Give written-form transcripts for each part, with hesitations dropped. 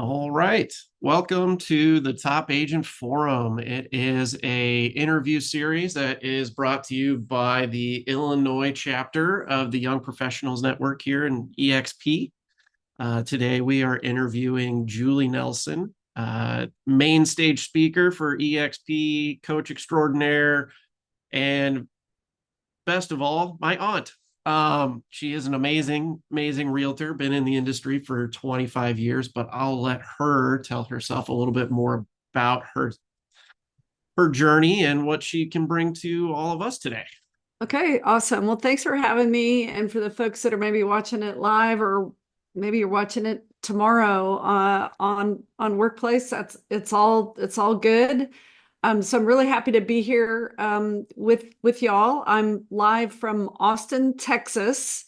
All right. Welcome to the Top Agent Forum. It is a interview series that is brought to you by the Illinois chapter of the Young Professionals Network here in EXP. Today we are interviewing Julie Nelson, main stage speaker for EXP, coach extraordinaire, and best of all, my aunt. She is an amazing realtor, been in the industry for 25 years, but I'll let her tell herself a little bit more about her journey and what she can bring to all of us today. Okay, awesome. Well, thanks for having me. And for the folks that are maybe watching it live or maybe you're watching it tomorrow on Workplace, it's all good. So I'm really happy to be here with y'all. I'm live from Austin, Texas.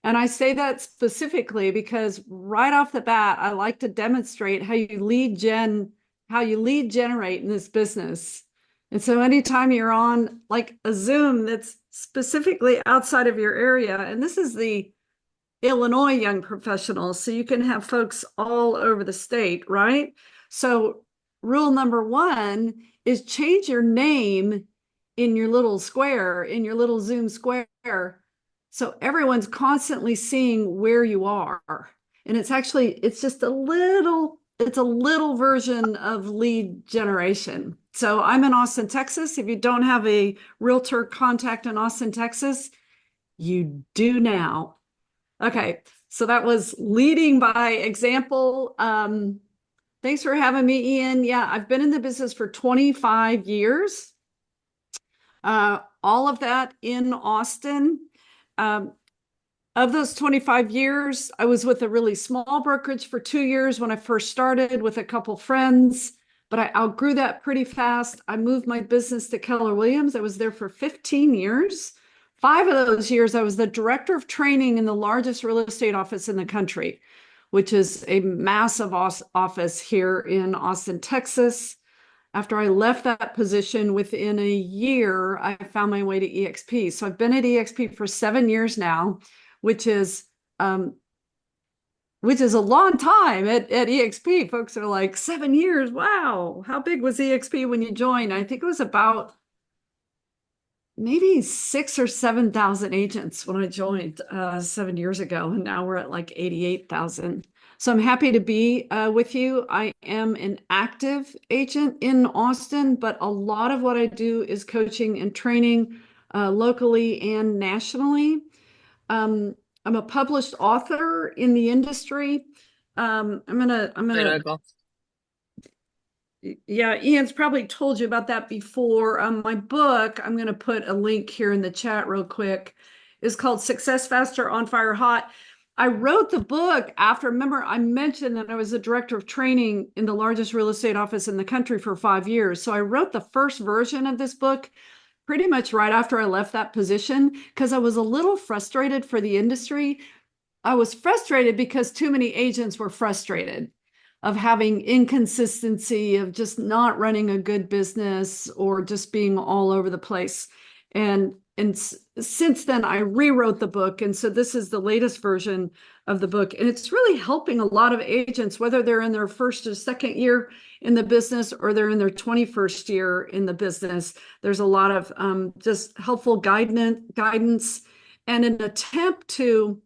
And I say that specifically because right off the bat, I like to demonstrate how you lead generate in this business. And so anytime you're on like a Zoom that's specifically outside of your area, and this is the Illinois Young Professionals, so you can have folks all over the state, right? So rule number one is change your name in your little square, in your little Zoom square, so everyone's constantly seeing where you are. And it's a little version of lead generation. So I'm in Austin, Texas. If you don't have a realtor contact in Austin, Texas, you do now. Okay, so that was leading by example. Thanks for having me, Ian. Yeah, I've been in the business for 25 years, all of that in Austin. Um, of those 25 years, I was with a really small brokerage for 2 years when I first started with a couple friends, but I outgrew that pretty fast. I moved my business to Keller Williams. I was there for 15 years. 5 of those years, I was the director of training in the largest real estate office in the country, which is a massive office here in Austin, Texas. After I left that position within a year, I found my way to EXP. So I've been at EXP for 7 years now, which is um, which is a long time at EXP. Folks are like, 7 years. Wow. How big was EXP when you joined? I think it was about maybe 6 or 7 thousand agents when I joined 7 years ago, and now we're at like 88,000. So I'm happy to be with you. I am an active agent in Austin, but a lot of what I do is coaching and training locally and nationally. Um, I'm a published author in the industry. I'm gonna Yeah, Ian's probably told you about that before. My book, I'm going to put a link here in the chat real quick, is called Success Faster on Fire Hot. I wrote the book after, remember, I mentioned that I was the director of training in the largest real estate office in the country for 5 years. So I wrote the first version of this book pretty much right after I left that position because I was a little frustrated for the industry. I was frustrated because too many agents were frustrated of having inconsistency, of just not running a good business or just being all over the place. And since then, I rewrote the book. And so this is the latest version of the book. And it's really helping a lot of agents, whether they're in their first or second year in the business or they're in their 21st year in the business. There's a lot of just helpful guidance and an attempt to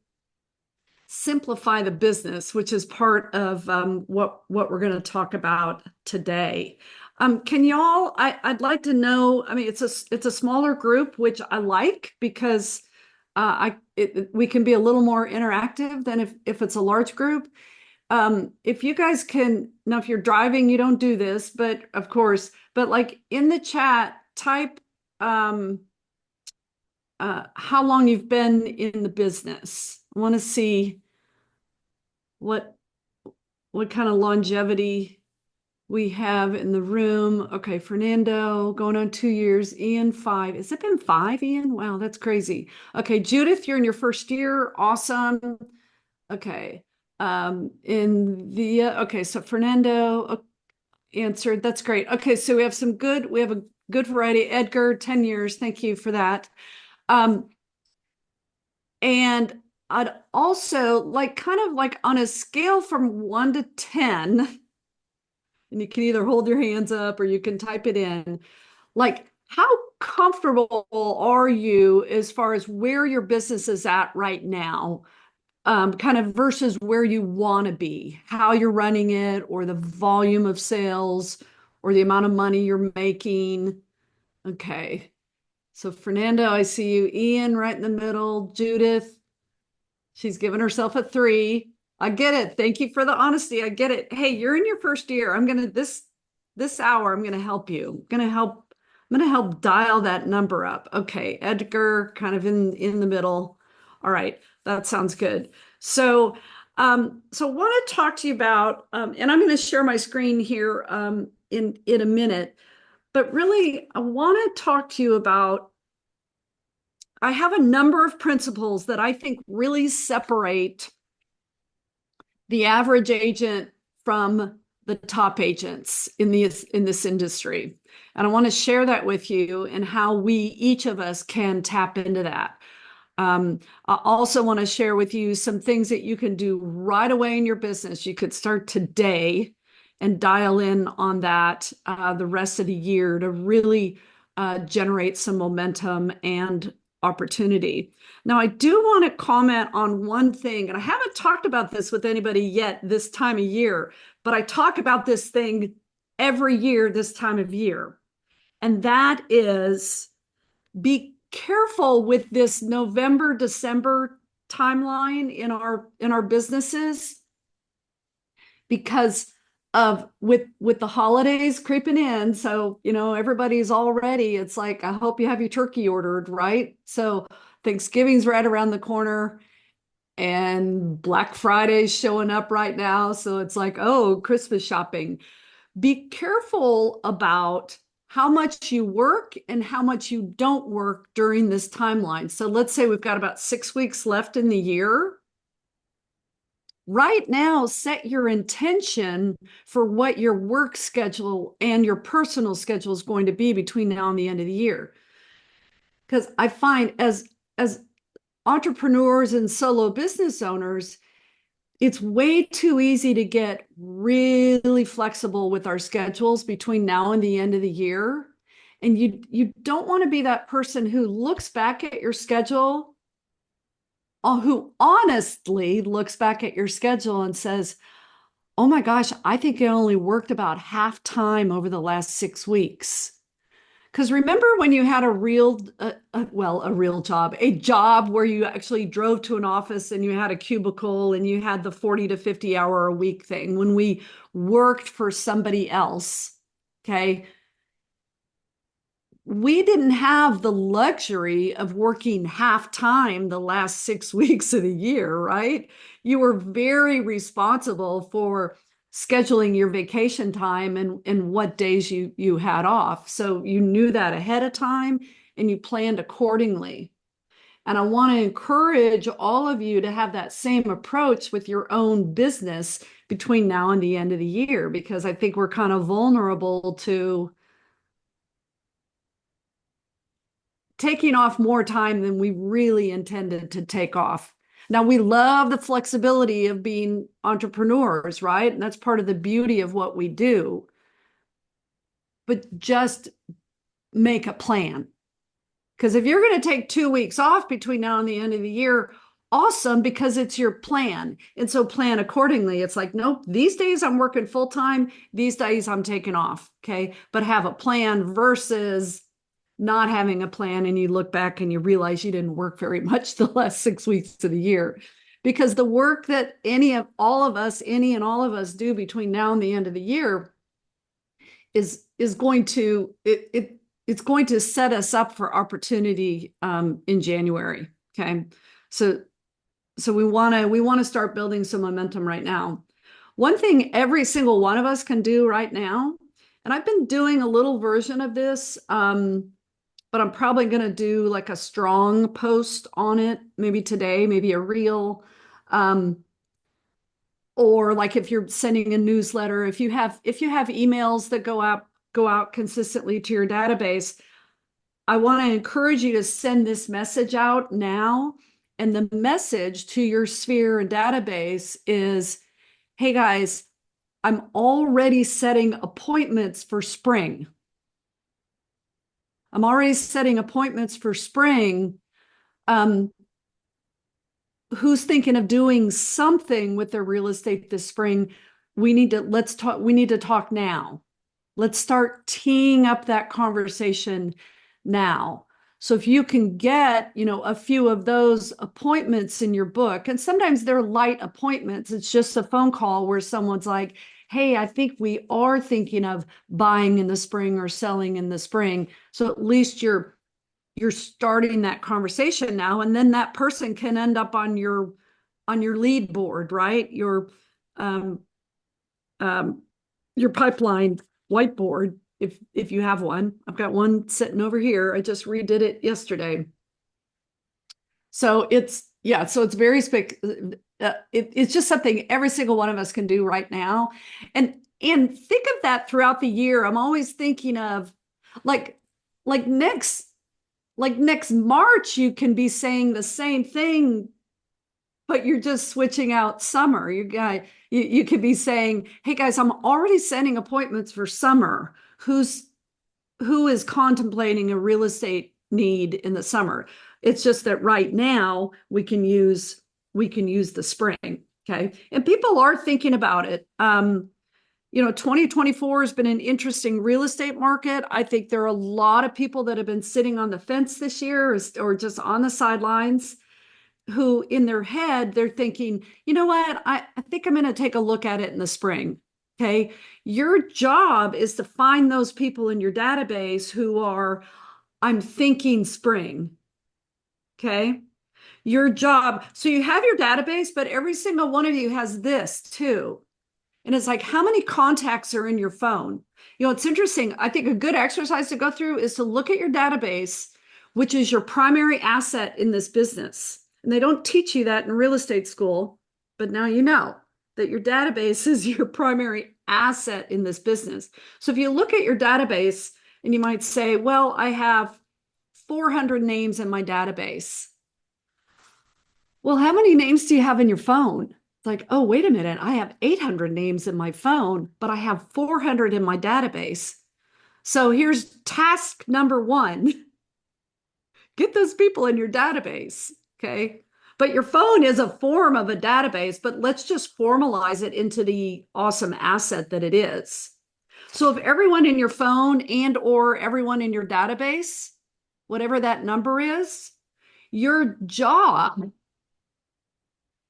simplify the business, which is part of what we're going to talk about today. Can y'all? I'd like to know. I mean, it's a smaller group, which I like because we can be a little more interactive than if it's a large group. If you guys can now, if you're driving, you don't do this, but of course, but like in the chat, type how long you've been in the business. I want to see what what kind of longevity we have in the room. Okay, Fernando going on 2 years. Ian, 5. Has it been 5, Ian? Wow, that's crazy. Okay, Judith, you're in your first year. Awesome. Okay. In the okay, so Fernando answered. That's great. Okay, so we have a good variety. Edgar, 10 years. Thank you for that. Um, and I'd also like kind of like on a scale from 1 to 10, and you can either hold your hands up or you can type it in, like how comfortable are you as far as where your business is at right now? Kind of versus where you want to be, how you're running it, or the volume of sales, or the amount of money you're making. Okay. So, Fernando, I see you. Ian, right in the middle. Judith, she's given herself a 3. I get it. Thank you for the honesty. I get it. Hey, you're in your first year. This hour, I'm gonna help you. I'm gonna help dial that number up. Okay, Edgar, kind of in the middle. All right, that sounds good. So want to talk to you about, and I'm going to share my screen here in a minute, but really, I want to talk to you about. I have a number of principles that I think really separate the average agent from the top agents in this industry. And I want to share that with you and how we each of us can tap into that. I also want to share with you some things that you can do right away in your business. You could start today and dial in on that the rest of the year to really generate some momentum and opportunity. Now, I do want to comment on one thing, and I haven't talked about this with anybody yet this time of year, but I talk about this thing every year this time of year. And that is be careful with this November, December timeline in our businesses because of with the holidays creeping in. So, everybody's all ready. It's like, I hope you have your turkey ordered, right? So Thanksgiving's right around the corner and Black Friday's showing up right now. So it's like, oh, Christmas shopping. Be careful about how much you work and how much you don't work during this timeline. So let's say we've got about 6 weeks left in the year. Right now, set your intention for what your work schedule and your personal schedule is going to be between now and the end of the year. Because I find as entrepreneurs and solo business owners, it's way too easy to get really flexible with our schedules between now and the end of the year. And you don't want to be that person who looks back at your schedule, or who honestly looks back at your schedule and says, oh my gosh, I think I only worked about half time over the last 6 weeks. Because remember when you had a real job, a job where you actually drove to an office and you had a cubicle and you had the 40 to 50 hour a week thing when we worked for somebody else, okay? We didn't have the luxury of working half time the last 6 weeks of the year, right? You were very responsible for scheduling your vacation time and what days you had off. So you knew that ahead of time and you planned accordingly. And I want to encourage all of you to have that same approach with your own business between now and the end of the year, because I think we're kind of vulnerable to taking off more time than we really intended to take off. Now, we love the flexibility of being entrepreneurs, right? And that's part of the beauty of what we do. But just make a plan. Because if you're going to take 2 weeks off between now and the end of the year, awesome, because it's your plan. And so plan accordingly. It's like, nope, these days I'm working full time. These days I'm taking off. Okay. But have a plan versus not having a plan, and you look back and you realize you didn't work very much the last 6 weeks of the year. Because the work that any and all of us do between now and the end of the year is going to it's going to set us up for opportunity in January. Okay, so we want to start building some momentum right now. One thing every single one of us can do right now, and I've been doing a little version of this, but I'm probably going to do like a strong post on it, maybe today, maybe a reel. Or like if you're sending a newsletter, if you have emails that go out consistently to your database, I want to encourage you to send this message out now And the message to your sphere and database is, hey guys, I'm already setting appointments for spring. I'm already setting appointments for spring. Um, who's thinking of doing something with their real estate this spring? Let's talk. We need to talk now. Let's start teeing up that conversation now. So if you can get, a few of those appointments in your book, and sometimes they're light appointments, it's just a phone call where someone's like, hey, I think we are thinking of buying in the spring or selling in the spring. So at least you're starting that conversation now, and then that person can end up on your lead board, right? Um, your pipeline whiteboard, if you have one. I've got one sitting over here. I just redid it yesterday. So it's very it's just something every single one of us can do right now. And think of that throughout the year. I'm always thinking of like like next next March, you can be saying the same thing, but you're just switching out summer. You could be saying, hey guys, I'm already sending appointments for summer. Who is contemplating a real estate need in the summer? It's just that right now we can use the spring. Okay. And people are thinking about it. 2024 has been an interesting real estate market. I think there are a lot of people that have been sitting on the fence this year or just on the sidelines who in their head, they're thinking, you know what, I think I'm going to take a look at it in the spring. Okay. Your job is to find those people in your database who are, I'm thinking spring. Okay. Your job. So you have your database, but every single one of you has this too. And it's like, how many contacts are in your phone? It's interesting. I think a good exercise to go through is to look at your database, which is your primary asset in this business. And they don't teach you that in real estate school, but now you know that your database is your primary asset in this business. So if you look at your database and you might say, well, I have 400 names in my database. Well, how many names do you have in your phone? It's like, oh, wait a minute. I have 800 names in my phone, but I have 400 in my database. So here's task number one. Get those people in your database. Okay. But your phone is a form of a database, but let's just formalize it into the awesome asset that it is. So if everyone in your phone and or everyone in your database, whatever that number is, your job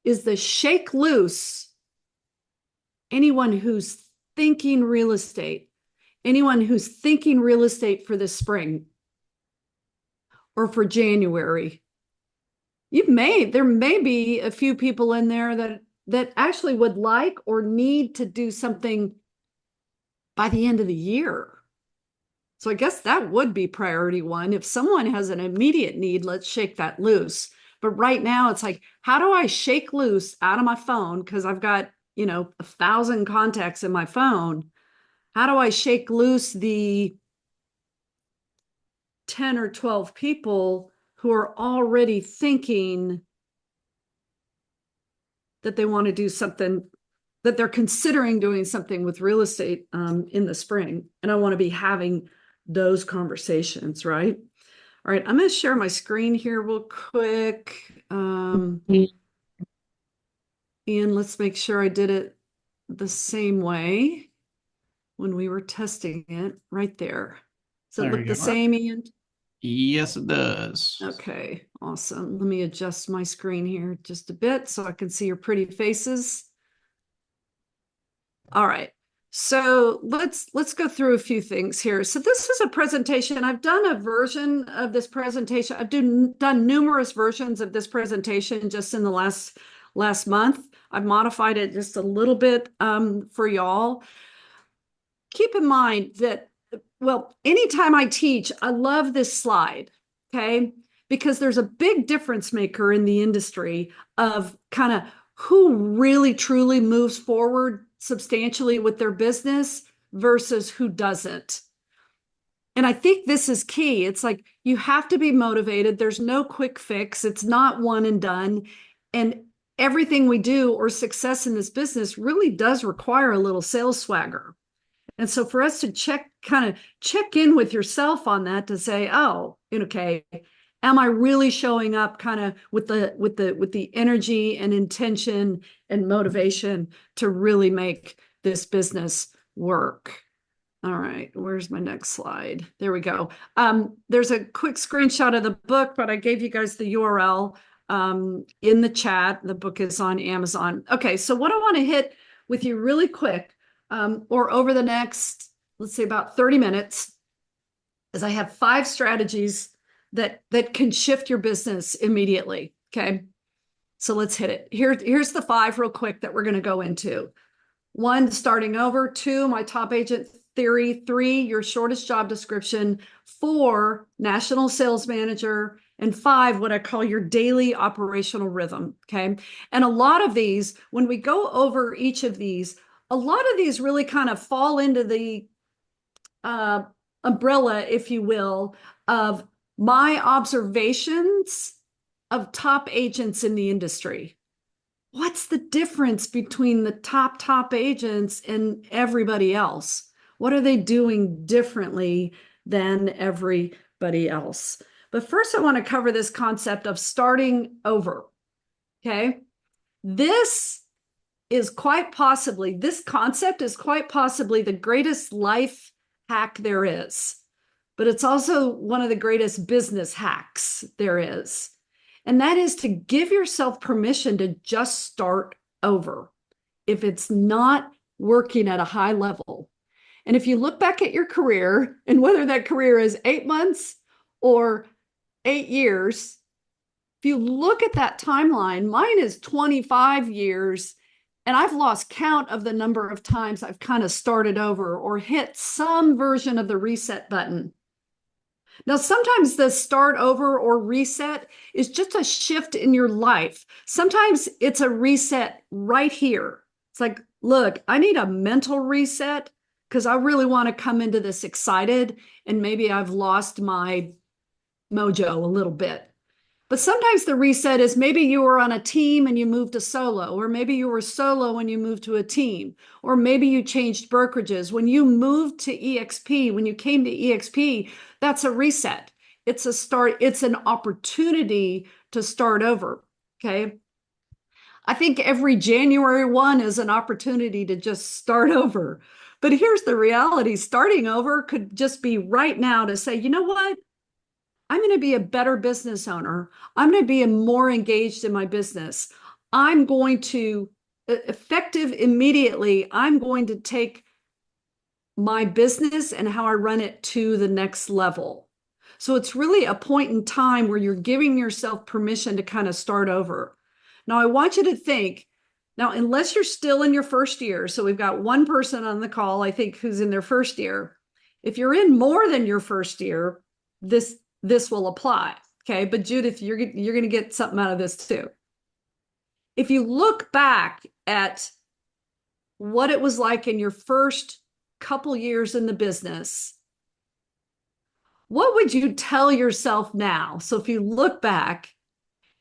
is to shake loose anyone who's thinking real estate, anyone who's thinking real estate for the spring or for January. There may be a few people in there that actually would like or need to do something by the end of the year. So I guess that would be priority one. If someone has an immediate need, let's shake that loose. But right now it's like, how do I shake loose out of my phone? Because I've got, 1,000 contacts in my phone. How do I shake loose the 10 or 12 people who are already thinking that they want to do something, that they're considering doing something with real estate in the spring? And I want to be having those conversations, right? All right, I'm going to share my screen here real quick. And let's make sure I did it the same way when we were testing it right there. Does it look the same, Ian? Yes, it does. Okay, awesome. Let me adjust my screen here just a bit so I can see your pretty faces. All right. So let's go through a few things here. So this is a presentation. I've done a version of this presentation. I've done numerous versions of this presentation just in the last month. I've modified it just a little bit for y'all. Keep in mind that, well, anytime I teach, I love this slide, okay? Because there's a big difference maker in the industry of kind of who really truly moves forward substantially with their business versus who doesn't. And I think this is key. It's like you have to be motivated. There's no quick fix. It's not one and done. And everything we do or success in this business really does require a little sales swagger. And so for us to check in with yourself on that to say, oh, okay, am I really showing up kind of with the energy and intention and motivation to really make this business work? All right, where's my next slide? There we go. There's a quick screenshot of the book, but I gave you guys the URL in the chat. The book is on Amazon. Okay, so what I want to hit with you really quick, or over the next, let's say about 30 minutes, is I have 5 strategies that can shift your business immediately. Okay, so let's hit it. Here's the 5 real quick that we're going to go into. 1, starting over. 2, my top agent theory. 3, your shortest job description. 4, national sales manager. And 5, what I call your daily operational rhythm. Okay. And a lot of these, when we go over each of these, a lot of these really kind of fall into the umbrella, if you will, of my observations of top agents in the industry. What's the difference between the top agents and everybody else? What are they doing differently than everybody else? But first, I want to cover this concept of starting over. Okay. This concept is quite possibly the greatest life hack there is, but it's also one of the greatest business hacks there is. And that is to give yourself permission to just start over if it's not working at a high level. And if you look back at your career, and whether that career is 8 months or 8 years, if you look at that timeline, mine is 25 years, and I've lost count of the number of times I've kind of started over or hit some version of the reset button. Now, sometimes the start over or reset is just a shift in your life. Sometimes it's a reset right here. It's like, look, I need a mental reset because I really want to come into this excited, and maybe I've lost my mojo a little bit. But sometimes the reset is maybe you were on a team and you moved to solo, or maybe you were solo when you moved to a team, or maybe you changed brokerages. When you moved to EXP, when you came to EXP, that's a reset. It's a start. It's an opportunity to start over. Okay. I think every January 1 is an opportunity to just start over. But here's the reality. Starting over could just be right now to say, you know what? I'm going to be a better business owner. I'm going to be more engaged in my business. I'm going to, effective immediately, I'm going to take my business and how I run it to the next level. So it's really a point in time where you're giving yourself permission to kind of start over. Now, I want you to think, now, unless you're still in your first year, so we've got one person on the call, I think, who's in their first year. If you're in more than your first year, this will apply. Okay. But Judith, you're going to get something out of this too. If you look back at what it was like in your first couple years in the business, what would you tell yourself now? So if you look back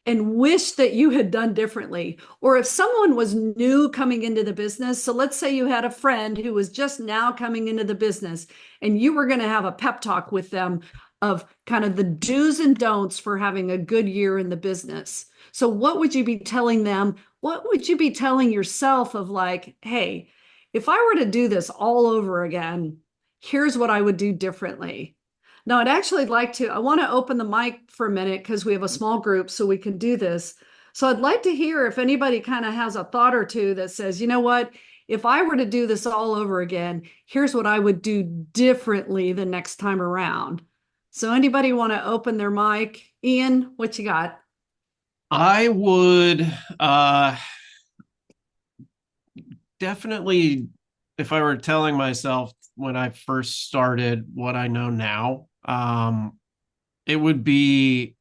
and wish that you had done differently, or if someone was new coming into the business, so let's say you had a friend who was just now coming into the business and you were going to have a pep talk with them of kind of the do's and don'ts for having a good year in the business. So what would you be telling them? What would you be telling yourself of like, hey, if I were to do this all over again, here's what I would do differently. Now, I'd actually like to, I want to open the mic for a minute because we have a small group so we can do this. So I'd like to hear if anybody kind of has a thought or two that says, you know what, if I were to do this all over again, here's what I would do differently the next time around. So anybody want to open their mic? Ian, what you got? I would definitely, if I were telling myself when I first started what I know now, it would be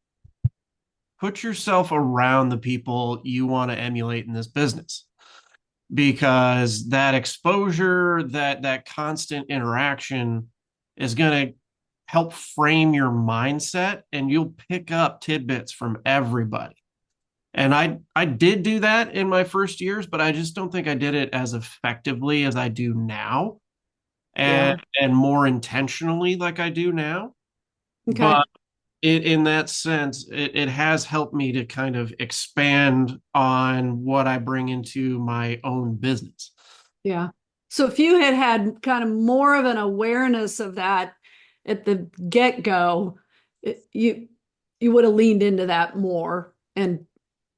put yourself around the people you want to emulate in this business, because that exposure, that constant interaction is going to help frame your mindset, and you'll pick up tidbits from everybody. And I did do that in my first years, but I just don't think I did it as effectively as I do now, and Yeah. more intentionally like I do now. Okay. But in that sense, it has helped me to kind of expand on what I bring into my own business. Yeah. So if you had had kind of more of an awareness of that at the get-go, you would have leaned into that more. Yeah, and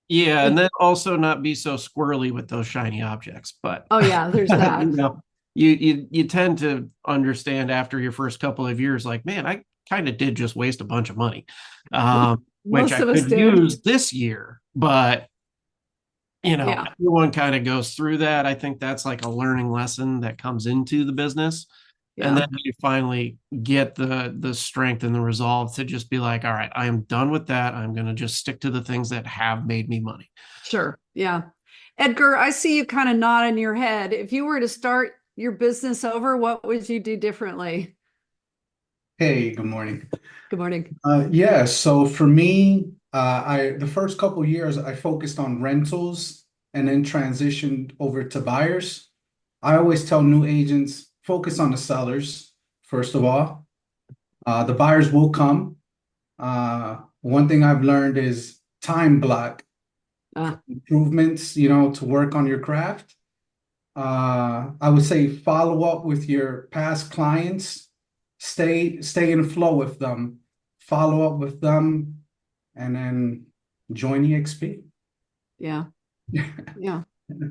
And then also not be so squirrely with those shiny objects. But oh yeah, there's you that. know, you tend to understand after your first couple of years, like, man, I kind of did just waste a bunch of money, which Most I of us could did. use this year. But Yeah, everyone kind of goes through that. I think that's like a learning lesson that comes into the business. And yeah, then you finally get the strength and the resolve to just be like, all right, I am done with that. I'm going to just stick to the things that have made me money. sure. Yeah. Edgar, I see you kind of nodding your head. If you were to start your business over, what would you do differently? Hey, good morning. Good morning. Yeah, so for me, I the first couple years I focused on rentals and then transitioned over to buyers. I always tell new agents, focus on the sellers, first of all. The buyers will come. One thing I've learned is time block Ah, improvements, to work on your craft. I would say follow up with your past clients, stay in flow with them, follow up with them, and then join EXP. yeah, yeah.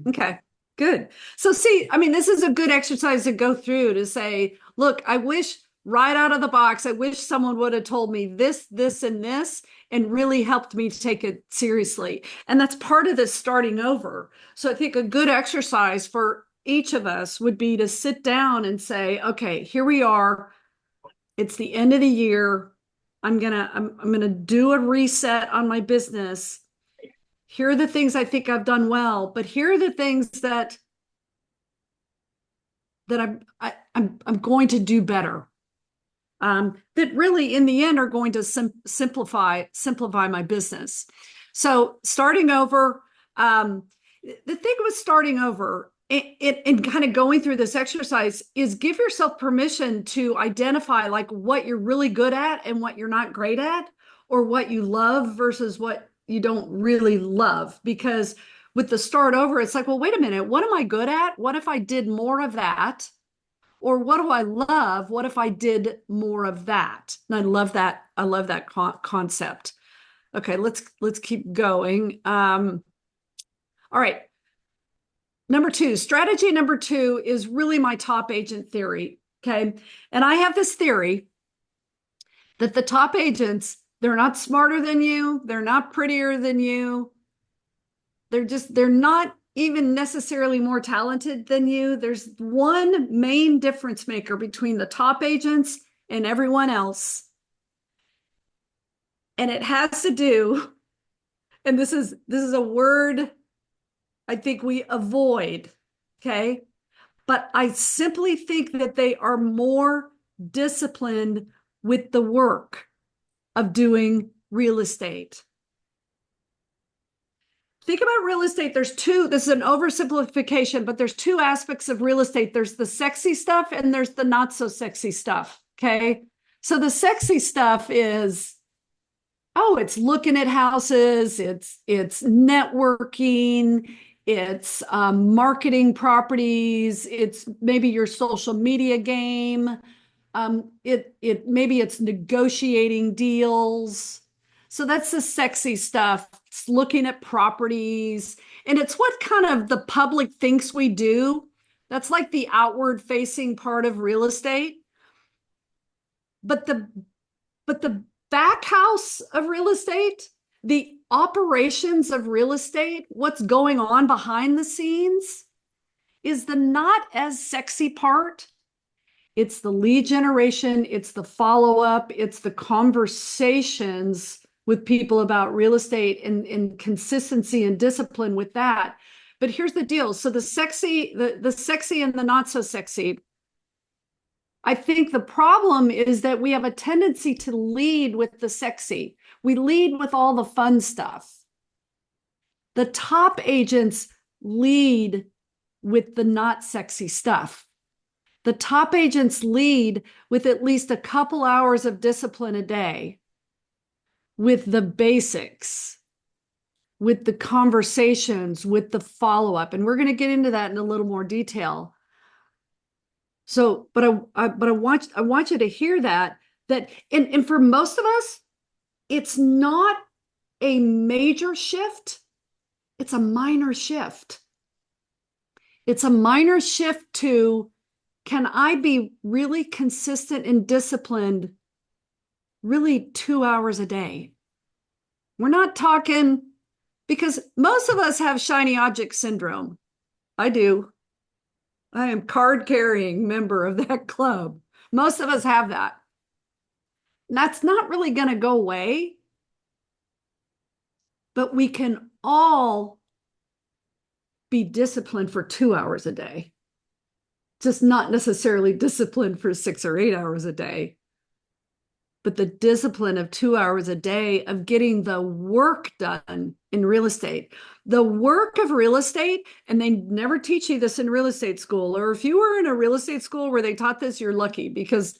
Okay, good. So, see, I mean, this is a good exercise to go through to say, look, I wish right out of the box, I wish someone would have told me this, this, and this, and really helped me to take it seriously. And that's part of this starting over. So, I think a good exercise for each of us would be to sit down and say, okay, here we are. It's the end of the year. I'm gonna do a reset on my business. Here are the things I think I've done well, but here are the things that I'm going to do better. That really, in the end, are going to simplify my business. So starting over, the thing with starting over and kind of going through this exercise is give yourself permission to identify like what you're really good at and what you're not great at, or what you love versus what you don't really love. Because with the start over, it's like, well, wait a minute, what am I good at? What if I did more of that? Or what do I love? What if I did more of that? And I love that. I love that concept. Okay, let's keep going. All right. Number two, strategy number two is really my top agent theory. Okay. And I have this theory that the top agents, they're not smarter than you, they're not prettier than you, they're not even necessarily more talented than you. There's one main difference maker between the top agents and everyone else. And it has to do, and this is a word I think we avoid, okay? But I simply think that they are more disciplined with the work of doing real estate. Think about real estate. There's two, this is an oversimplification, but there's two aspects of real estate. There's the sexy stuff and there's the not so sexy stuff. Okay. So the sexy stuff is, oh, it's looking at houses, it's networking, it's marketing properties, it's maybe your social media game. It maybe it's negotiating deals. So that's the sexy stuff. It's looking at properties, and it's what kind of the public thinks we do. That's like the outward facing part of real estate. But the back house of real estate, the operations of real estate, what's going on behind the scenes is the not as sexy part. It's the lead generation, it's the follow up, it's the conversations with people about real estate and consistency and discipline with that. But here's the deal. So the sexy and the not so sexy. I think the problem is that we have a tendency to lead with the sexy. We lead with all the fun stuff. The top agents lead with the not sexy stuff. The top agents lead with at least a couple hours of discipline a day, with the basics, with the conversations, with the follow-up. And we're going to get into that in a little more detail. So, but I want you to hear that and for most of us, it's not a major shift. It's a minor shift. It's a minor shift to, can I be really consistent and disciplined really 2 hours a day? We're not talking, because most of us have shiny object syndrome. I do. I am card-carrying member of that club. Most of us have that. And that's not really going to go away, but we can all be disciplined for 2 hours a day. Just not necessarily disciplined for 6 or 8 hours a day, but the discipline of 2 hours a day of getting the work done in real estate. The work of real estate, and they never teach you this in real estate school, or if you were in a real estate school where they taught this, you're lucky, because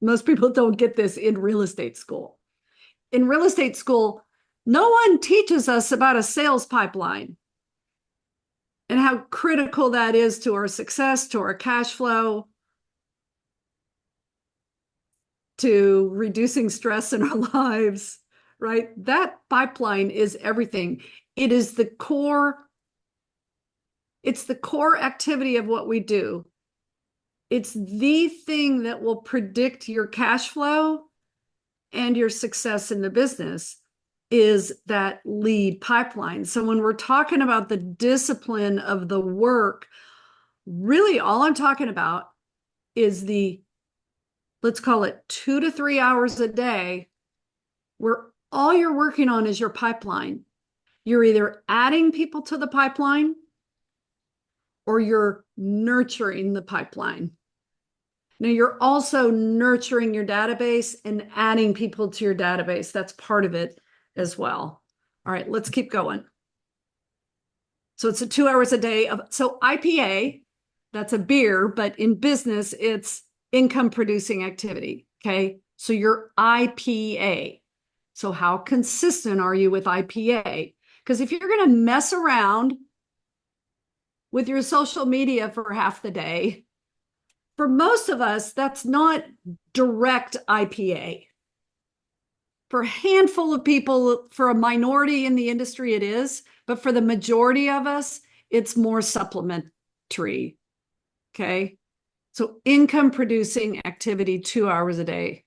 most people don't get this in real estate school. In real estate school, no one teaches us about a sales pipeline and how critical that is to our success, to our cash flow, to reducing stress in our lives, right? That pipeline is everything. It is the core. It's the core activity of what we do. It's the thing that will predict your cash flow and your success in the business, is that lead pipeline. So when we're talking about the discipline of the work, really all I'm talking about is the, let's call it 2 to 3 hours a day, where all you're working on is your pipeline. You're either adding people to the pipeline or you're nurturing the pipeline. Now, you're also nurturing your database and adding people to your database. That's part of it as well. All right, let's keep going. So it's a 2 hours a day of, so IPA, that's a beer, but in business, it's income producing activity. Okay. So your IPA. So how consistent are you with IPA? Because if you're going to mess around with your social media for half the day, for most of us, that's not direct IPA. For a handful of people, for a minority in the industry, it is, but for the majority of us, it's more supplementary. Okay. So income producing activity, 2 hours a day.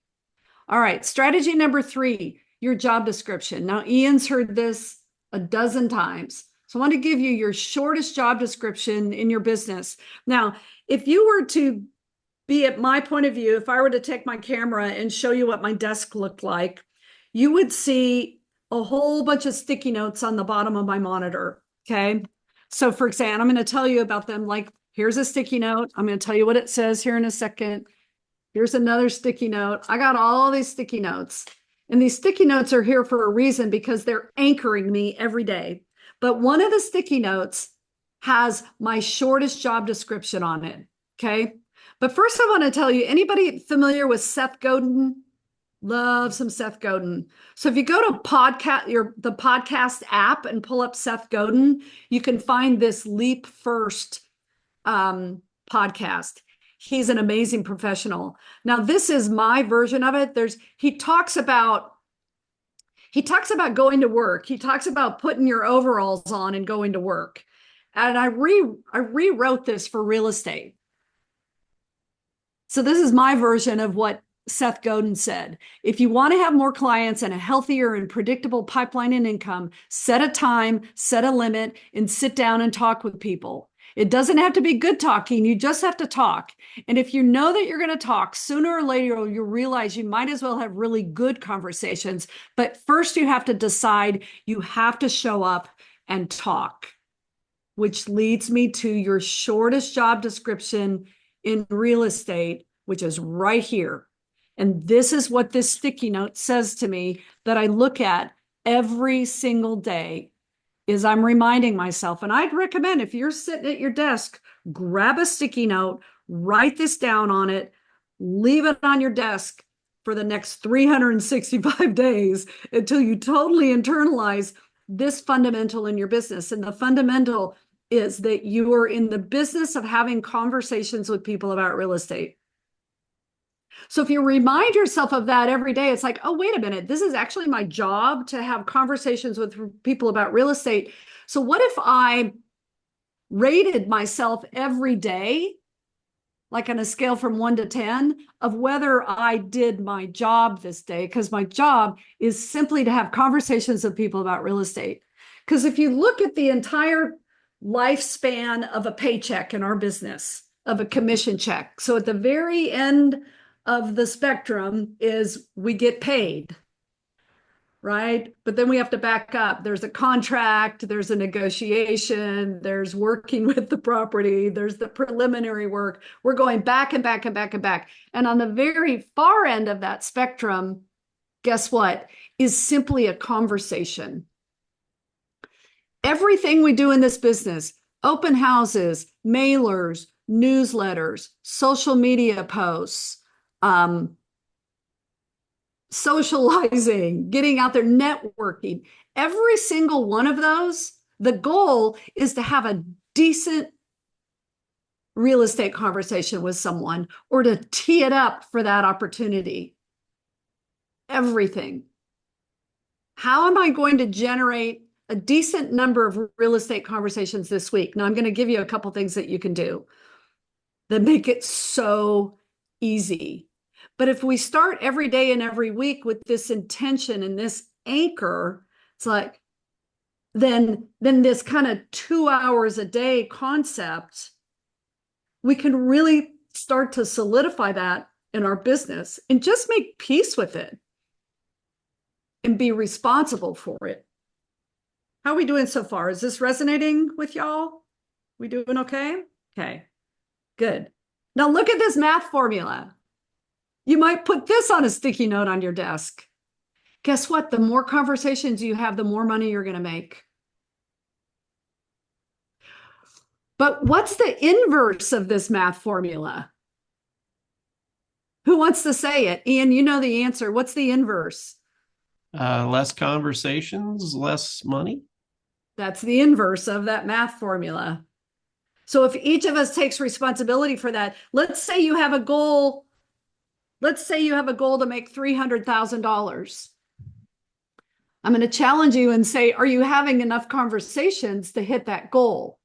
All right. Strategy number 3, your job description. Now, Ian's heard this a dozen times. So I want to give you your shortest job description in your business. Now, if you were to be at my point of view, if I were to take my camera and show you what my desk looked like, you would see a whole bunch of sticky notes on the bottom of my monitor. Okay. So for example, I'm going to tell you about them. Like, here's a sticky note. I'm going to tell you what it says here in a second. Here's another sticky note. I got all these sticky notes. And these sticky notes are here for a reason, because they're anchoring me every day. But one of the sticky notes has my shortest job description on it. Okay. But first, I want to tell you, anybody familiar with Seth Godin? Love some Seth Godin. So if you go to the podcast app and pull up Seth Godin, you can find this Leap First podcast. He's an amazing professional. Now, this is my version of it. He talks about going to work. He talks about putting your overalls on and going to work. And I rewrote this for real estate. So this is my version of what Seth Godin said. If you want to have more clients and a healthier and predictable pipeline and income, set a time, set a limit, and sit down and talk with people. It doesn't have to be good talking. You just have to talk. And if you know that you're going to talk, sooner or later, you'll realize you might as well have really good conversations. But first, you have to decide you have to show up and talk, which leads me to your shortest job description in real estate, which is right here. And this is what this sticky note says to me that I look at every single day is I'm reminding myself. And I'd recommend if you're sitting at your desk, grab a sticky note, write this down on it, leave it on your desk for the next 365 days until you totally internalize this fundamental in your business. And the fundamental is that you are in the business of having conversations with people about real estate. So if you remind yourself of that every day, it's like, oh, wait a minute, this is actually my job to have conversations with people about real estate. So what if I rated myself every day, like on a scale from 1 to 10, of whether I did my job this day? Because my job is simply to have conversations with people about real estate. Because if you look at the entire lifespan of a paycheck in our business, of a commission check, so at the very end of the spectrum is we get paid, right? But then we have to back up. There's a contract, there's a negotiation, there's working with the property, there's the preliminary work. We're going back and back and back and back. And on the very far end of that spectrum, guess what? Is simply a conversation. Everything we do in this business, open houses, mailers, newsletters, social media posts, socializing, getting out there, networking, every single one of those, the goal is to have a decent real estate conversation with someone or to tee it up for that opportunity. Everything. How am I going to generate a decent number of real estate conversations this week? Now, I'm going to give you a couple things that you can do that make it so easy. But if we start every day and every week with this intention and this anchor, it's like, then this kind of 2 hours a day concept, we can really start to solidify that in our business and just make peace with it and be responsible for it. How are we doing so far? Is this resonating with y'all? We doing okay? Okay, good. Now look at this math formula. You might put this on a sticky note on your desk. Guess what? The more conversations you have, the more money you're going to make. But what's the inverse of this math formula? Who wants to say it? Ian, you know the answer. What's the inverse? Less conversations, less money. That's the inverse of that math formula. So if each of us takes responsibility for that, let's say you have a goal. Let's say you have a goal to make $300,000. I'm going to challenge you and say, are you having enough conversations to hit that goal?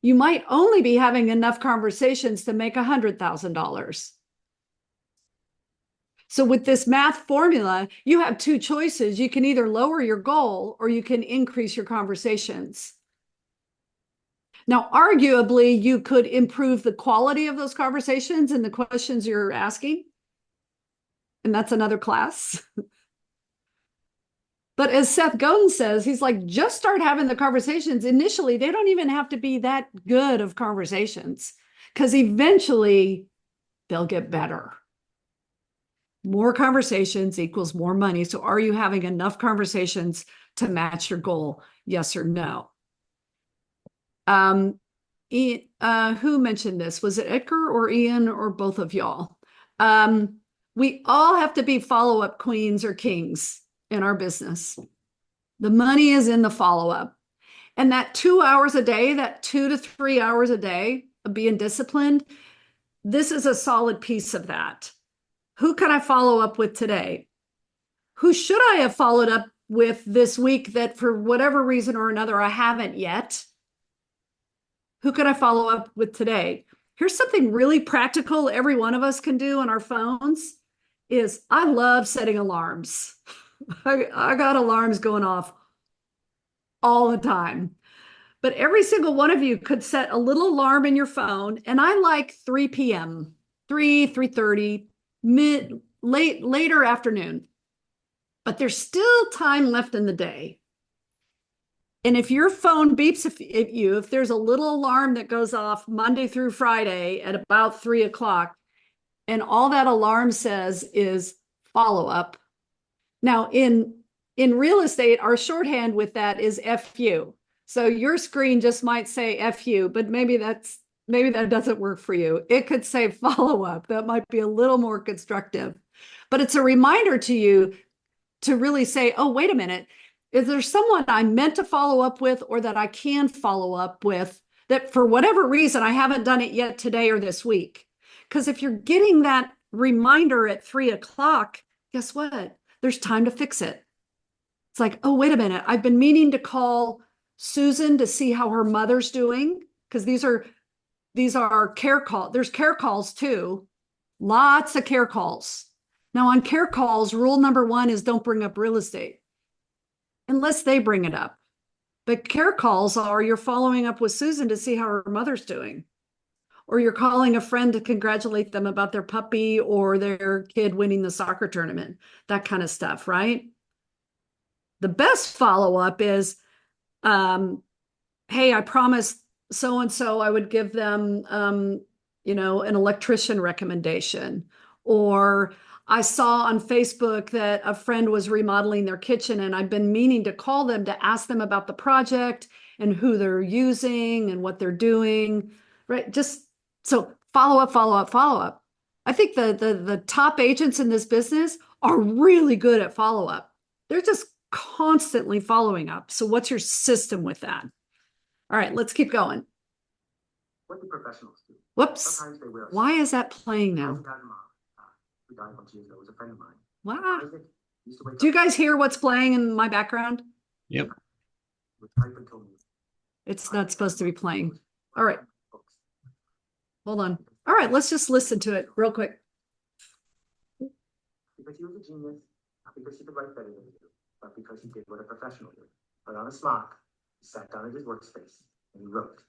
You might only be having enough conversations to make $100,000. So with this math formula, you have two choices. You can either lower your goal or you can increase your conversations. Now, arguably, you could improve the quality of those conversations and the questions you're asking. And that's another class. But as Seth Godin says, he's like, just start having the conversations. Initially, they don't even have to be that good of conversations because eventually they'll get better. More conversations equals more money. So are you having enough conversations to match your goal? Yes or no? Who mentioned this? Was it Edgar or Ian or both of y'all? We all have to be follow-up queens or kings in our business. The money is in the follow-up. And that 2 hours a day, that 2 to 3 hours a day of being disciplined, this is a solid piece of that. Who can I follow up with today? Who should I have followed up with this week that for whatever reason or another I haven't yet? Who could I follow up with today? Here's something really practical every one of us can do on our phones is I love setting alarms. I got alarms going off all the time. But every single one of you could set a little alarm in your phone. And I like 3 p.m., 3:30, later afternoon. But there's still time left in the day. And if your phone beeps if there's a little alarm that goes off Monday through Friday at about 3 o'clock, And all that alarm says is follow up. Now, in real estate, our shorthand with that is FU. So your screen just might say FU, but maybe that doesn't work for you. It could say follow up. That might be a little more constructive. But it's a reminder to you to really say, oh, wait a minute. Is there someone I meant to follow up with or that I can follow up with that for whatever reason I haven't done it yet today or this week? Because if you're getting that reminder at 3 o'clock, guess what? There's time to fix it. It's like, oh, wait a minute. I've been meaning to call Susan to see how her mother's doing, because these are care calls. There's care calls too. Lots of care calls. Now on care calls, rule number 1 is don't bring up real estate unless they bring it up. But care calls are you're following up with Susan to see how her mother's doing. Or you're calling a friend to congratulate them about their puppy or their kid winning the soccer tournament, that kind of stuff, right? The best follow-up is, hey, I promised so-and-so I would give them, an electrician recommendation. Or I saw on Facebook that a friend was remodeling their kitchen and I've been meaning to call them to ask them about the project and who they're using and what they're doing, right? Just so follow up, follow up, follow up. I think the top agents in this business are really good at follow up. They're just constantly following up. So what's your system with that? All right, let's keep going. What do professionals do? Whoops. Sometimes they wear. Why is that playing now? Who died a bunch of years ago was a friend of mine. Wow. Do you guys hear what's playing in my background? Yep. It's not supposed to be playing. All right. Hold on. All right, let's just listen to it real quick. Because he was a genius, not because he could write better than you, but because he did what a professional did. But on a smock, he sat down at his workspace and he wrote.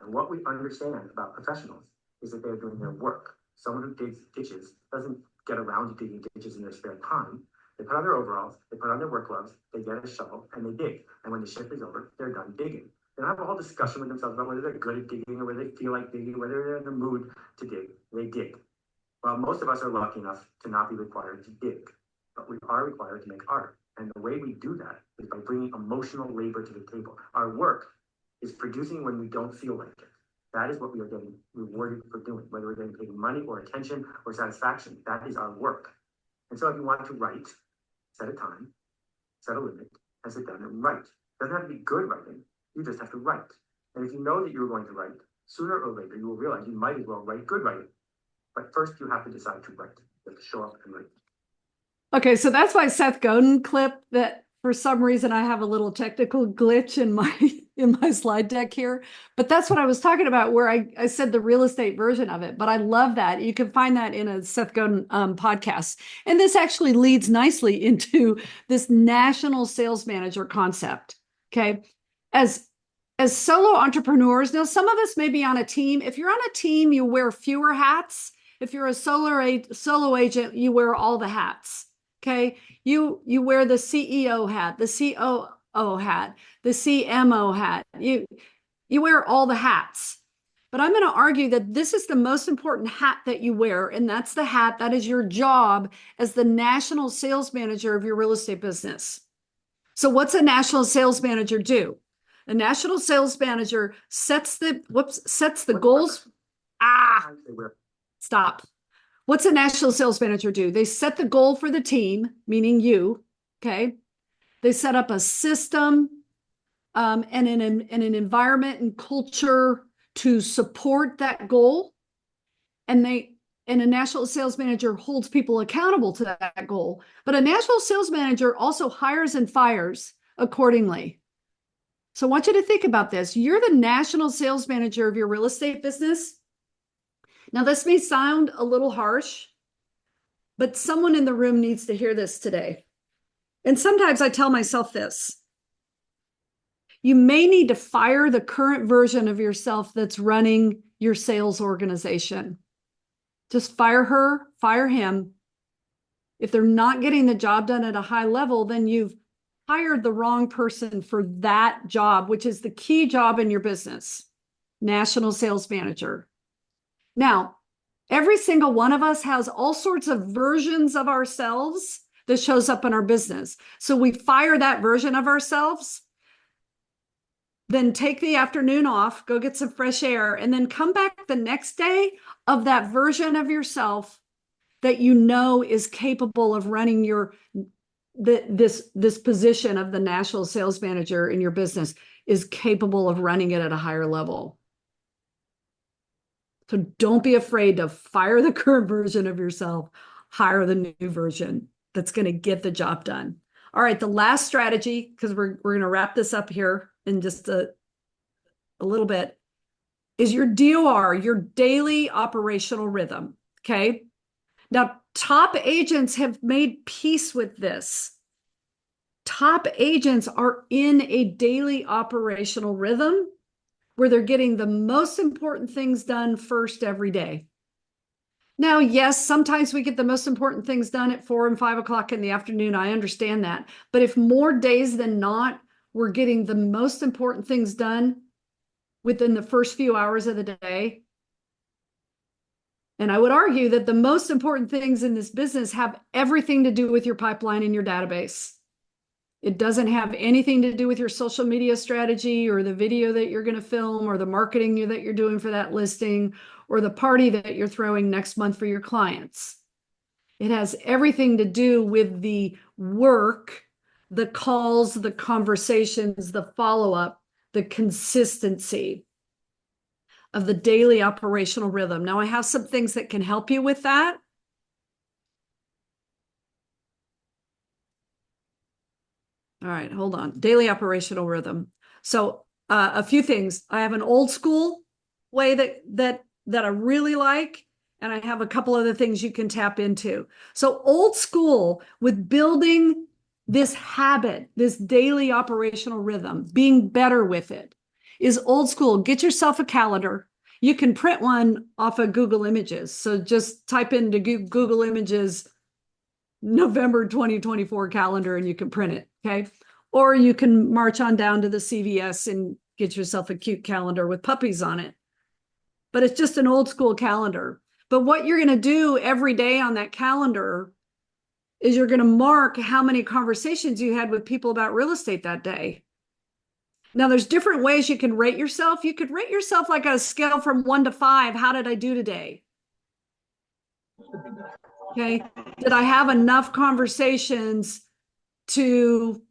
And what we understand about professionals is that they're doing their work. Someone who digs ditches doesn't get around to digging ditches in their spare time. They put on their overalls, they put on their work gloves, they get a shovel, and they dig. And when the shift is over, they're done digging. They don't have a whole discussion with themselves about whether they're good at digging or whether they feel like digging, whether they're in the mood to dig. They dig. Well, most of us are lucky enough to not be required to dig, but we are required to make art. And the way we do that is by bringing emotional labor to the table. Our work is producing when we don't feel like it. That is what we are getting rewarded for doing, whether we're getting paid money or attention or satisfaction. That is our work. And so if you want to write, set a time, set a limit, and sit down and write. It doesn't have to be good writing. You just have to write. And if you know that you're going to write, sooner or later, you will realize you might as well write good writing. But first, you have to decide to write. You have to show up and write. Okay, so that's my Seth Godin clip that for some reason I have a little technical glitch in my slide deck here. But that's what I was talking about where I said the real estate version of it. But I love that. You can find that in a Seth Godin podcast. And this actually leads nicely into this national sales manager concept. Okay. As solo entrepreneurs, now some of us may be on a team. If you're on a team, you wear fewer hats. If you're a solo agent, you wear all the hats. Okay, you wear the CEO hat, the COO hat, the CMO hat. You wear all the hats. But I'm going to argue that this is the most important hat that you wear, and that's the hat that is your job as the national sales manager of your real estate business. So what's a national sales manager do? A national sales manager sets the goals. Stop. What's a national sales manager do? They set the goal for the team, meaning you, okay? They set up a system and an environment and culture to support that goal. And a national sales manager holds people accountable to that goal. But a national sales manager also hires and fires accordingly. So I want you to think about this. You're the national sales manager of your real estate business. Now, this may sound a little harsh, but someone in the room needs to hear this today. And sometimes I tell myself this. You may need to fire the current version of yourself that's running your sales organization. Just fire her, fire him. If they're not getting the job done at a high level, then you've hired the wrong person for that job, which is the key job in your business, national sales manager. Now, Every single one of us has all sorts of versions of ourselves that shows up in our business. So we fire that version of ourselves, then take the afternoon off, go get some fresh air, and then come back the next day of that version of yourself that you know is capable of running this position of the national sales manager in your business, is capable of running it at a higher level. So don't be afraid to fire the current version of yourself, hire the new version that's going to get the job done. All right, the last strategy, because we're going to wrap this up here in just a little bit, is your DOR, your daily operational rhythm. Okay. Now, top agents have made peace with this. Top agents are in a daily operational rhythm where they're getting the most important things done first every day. Now, yes, sometimes we get the most important things done at 4 and 5 o'clock in the afternoon. I understand that. But if more days than not, we're getting the most important things done within the first few hours of the day. And I would argue that the most important things in this business have everything to do with your pipeline and your database. It doesn't have anything to do with your social media strategy or the video that you're going to film or the marketing that you're doing for that listing or the party that you're throwing next month for your clients. It has everything to do with the work, the calls, the conversations, the follow-up, the consistency of the daily operational rhythm. Now, I have some things that can help you with that. All right, hold on. Daily operational rhythm. So a few things. I have an old school way that I really like, and I have a couple other things you can tap into. So old school with building this habit, this daily operational rhythm, being better with it, is old school. Get yourself a calendar. You can print one off of Google Images. So just type into Google Images November 2024 calendar and you can print it, okay? Or you can march on down to the CVS and get yourself a cute calendar with puppies on it. But it's just an old school calendar. But what you're going to do every day on that calendar is you're going to mark how many conversations you had with people about real estate that day. Now, there's different ways you can rate yourself. You could rate yourself like a scale from 1 to 5. How did I do today? Okay. Did I have enough conversations to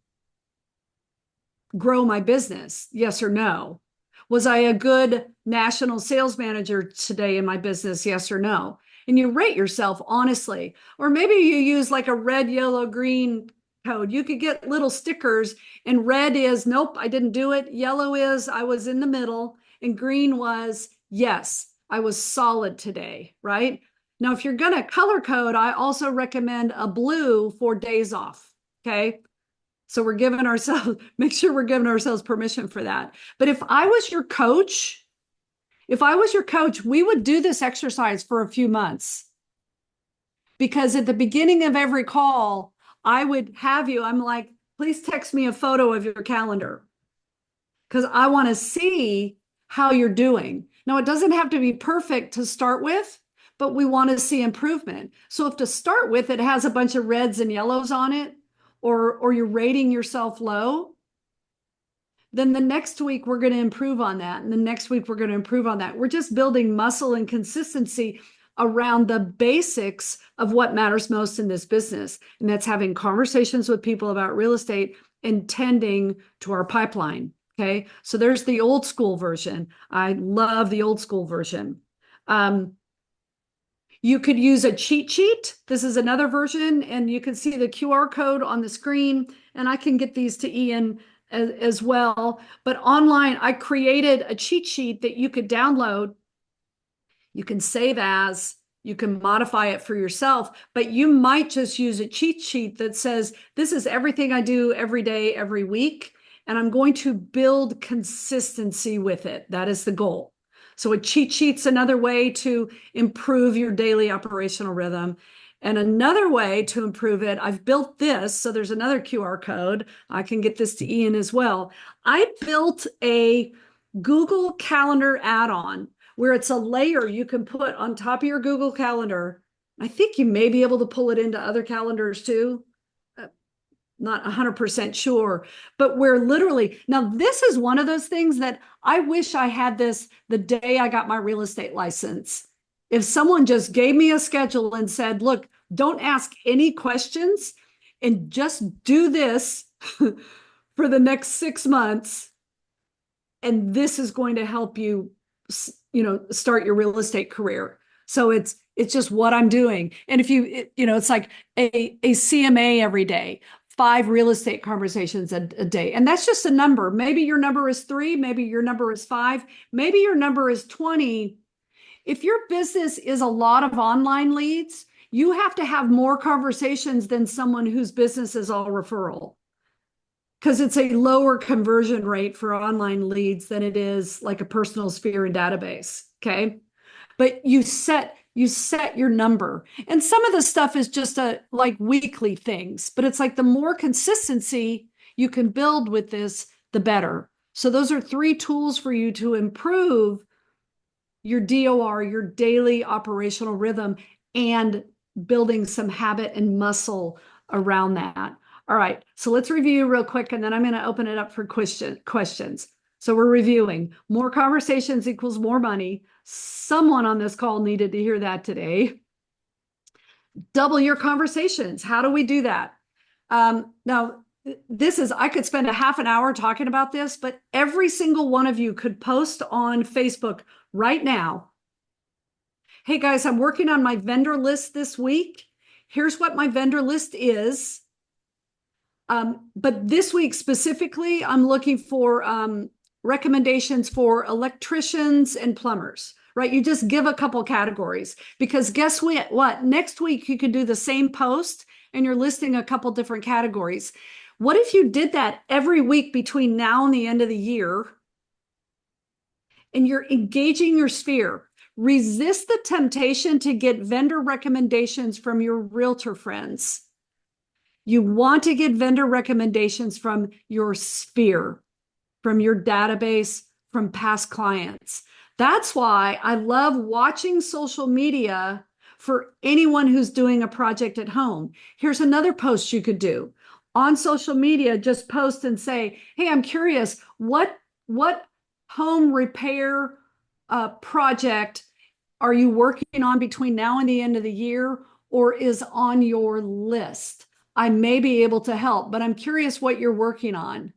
grow my business? Yes or no? Was I a good national sales manager today in my business? Yes or no? And you rate yourself honestly. Or maybe you use like a red, yellow, green code. You could get little stickers, and red is nope, I didn't do it. Yellow is I was in the middle, and green was yes, I was solid today, right? Now, if you're going to color code, I also recommend a blue for days off. Okay. So we're giving ourselves, make sure we're giving ourselves permission for that. But if I was your coach, we would do this exercise for a few months. Because at the beginning of every call, I would have you, I'm like, please text me a photo of your calendar. Because I want to see how you're doing. Now, it doesn't have to be perfect to start with, but we want to see improvement. So if to start with, it has a bunch of reds and yellows on it, or you're rating yourself low, then the next week we're going to improve on that. And the next week we're going to improve on that. We're just building muscle and consistency around the basics of what matters most in this business. And that's having conversations with people about real estate and tending to our pipeline. Okay. So there's the old school version. I love the old school version. You could use a cheat sheet. This is another version, and you can see the QR code on the screen, and I can get these to Ian as well. But online, I created a cheat sheet that you could download. You can save as, you can modify it for yourself, but you might just use a cheat sheet that says, this is everything I do every day, every week, and I'm going to build consistency with it. That is the goal. So a cheat sheet's another way to improve your daily operational rhythm. And another way to improve it, I've built this. So there's another QR code. I can get this to Ian as well. I built a Google Calendar add-on where it's a layer you can put on top of your Google Calendar. I think you may be able to pull it into other calendars too. Not 100% sure, but where literally, now this is one of those things that I wish I had this the day I got my real estate license. If someone just gave me a schedule and said, look, don't ask any questions and just do this for the next 6 months, and this is going to help you, start your real estate career. So it's just what I'm doing. And if it's like a CMA every day, 5 real estate conversations a day. And that's just a number. Maybe your number is 3, maybe your number is 5, maybe your number is 20. If your business is a lot of online leads, you have to have more conversations than someone whose business is all referral, because it's a lower conversion rate for online leads than it is like a personal sphere and database. Okay. But you set your number. And some of the stuff is just like weekly things, but it's like the more consistency you can build with this, the better. So those are 3 tools for you to improve your DOR, your daily operational rhythm, and building some habit and muscle around that. All right, so let's review real quick, and then I'm going to open it up for questions. So we're reviewing. More conversations equals more money. Someone on this call needed to hear that today. Double your conversations. How do we do that? Now, I could spend a half an hour talking about this, but every single one of you could post on Facebook right now. Hey guys, I'm working on my vendor list this week. Here's what my vendor list is. But this week specifically, I'm looking for recommendations for electricians and plumbers, right? You just give a couple categories, because guess what? Next week you could do the same post and you're listing a couple different categories. What if you did that every week between now and the end of the year, and you're engaging your sphere? Resist the temptation to get vendor recommendations from your realtor friends. You want to get vendor recommendations from your sphere, from your database, from past clients. That's why I love watching social media for anyone who's doing a project at home. Here's another post you could do. On social media, just post and say, hey, I'm curious, what home repair project are you working on between now and the end of the year, or is on your list? I may be able to help, but I'm curious what you're working on.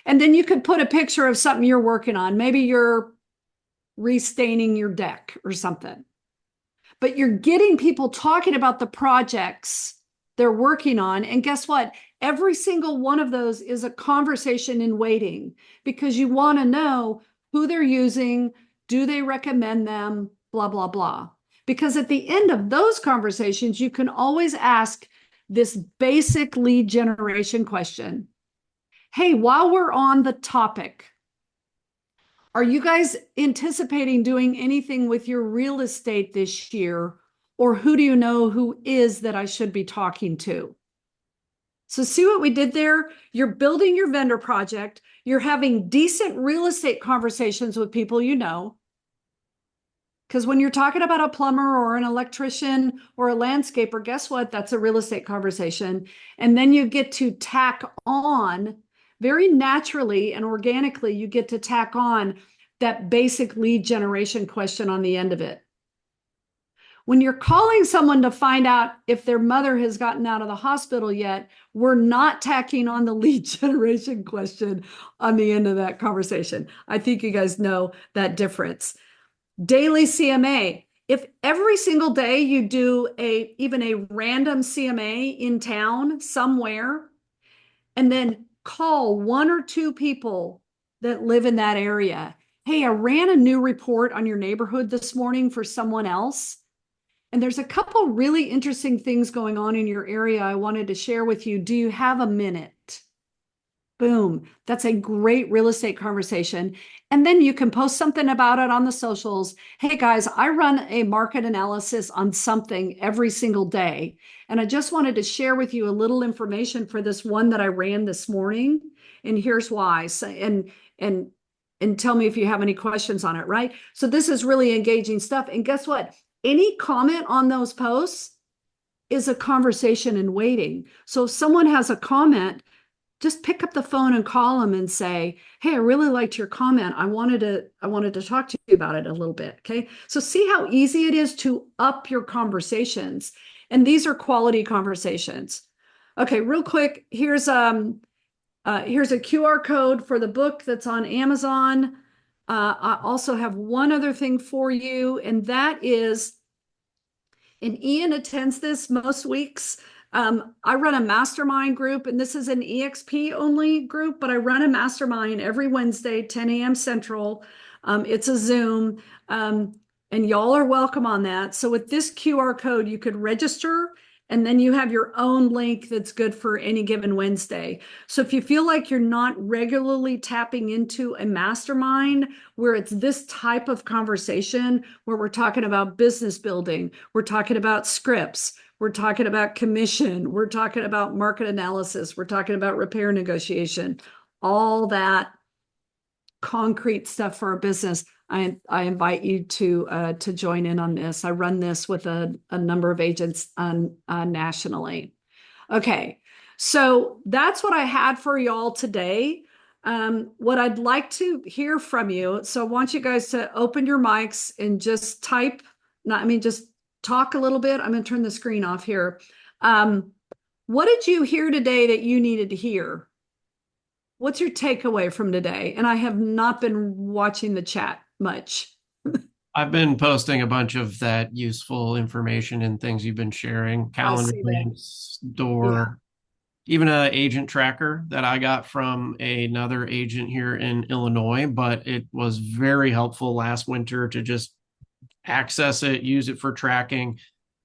And then you could put a picture of something you're working on. Maybe you're restaining your deck or something. But you're getting people talking about the projects they're working on. And guess what? Every single one of those is a conversation in waiting, because you want to know who they're using, do they recommend them, blah, blah, blah. Because at the end of those conversations, you can always ask this basic lead generation question. Hey, while we're on the topic, are you guys anticipating doing anything with your real estate this year? Or who do you know who is that I should be talking to? So see what we did there? You're building your vendor project. You're having decent real estate conversations with people you know. Because when you're talking about a plumber or an electrician or a landscaper, guess what? That's a real estate conversation. And then you get to tack on, very naturally and organically, you get to tack on that basic lead generation question on the end of it. When you're calling someone to find out if their mother has gotten out of the hospital yet, we're not tacking on the lead generation question on the end of that conversation. I think you guys know that difference. Daily CMA. If every single day you do even a random CMA in town somewhere, and then call 1 or 2 people that live in that area. Hey, I ran a new report on your neighborhood this morning for someone else. And there's a couple really interesting things going on in your area I wanted to share with you. Do you have a minute? Boom. That's a great real estate conversation. And then you can post something about it on the socials. Hey guys, I run a market analysis on something every single day. And I just wanted to share with you a little information for this one that I ran this morning. And here's why. So, and and tell me if you have any questions on it, right? So this is really engaging stuff. And guess what? Any comment on those posts is a conversation in waiting. So if someone has a comment, just pick up the phone and call them and say, hey, I really liked your comment. I wanted to talk to you about it a little bit. Okay. So see how easy it is to up your conversations. And these are quality conversations. Okay, real quick, here's a QR code for the book that's on Amazon. I also have one other thing for you, and that is, and Ian attends this most weeks. I run a mastermind group, and this is an EXP only group, but I run a mastermind every Wednesday, 10 a.m. Central. It's a Zoom, and y'all are welcome on that. So with this QR code, you could register, and then you have your own link that's good for any given Wednesday. So if you feel like you're not regularly tapping into a mastermind where it's this type of conversation, where we're talking about business building, we're talking about scripts, we're talking about commission, we're talking about market analysis, we're talking about repair negotiation, all that concrete stuff for our business, I invite you to join in on this. I run this with a number of agents nationally. Okay, so that's what I had for y'all today. What I'd like to hear from you, so I want you guys to open your mics and just type, just talk a little bit. I'm going to turn the screen off here. What did you hear today that you needed to hear? What's your takeaway from today? And I have not been watching the chat much. I've been posting a bunch of that useful information and things you've been sharing, calendar links, door, even an agent tracker that I got from another agent here in Illinois, but it was very helpful last winter to just access it, use it for tracking.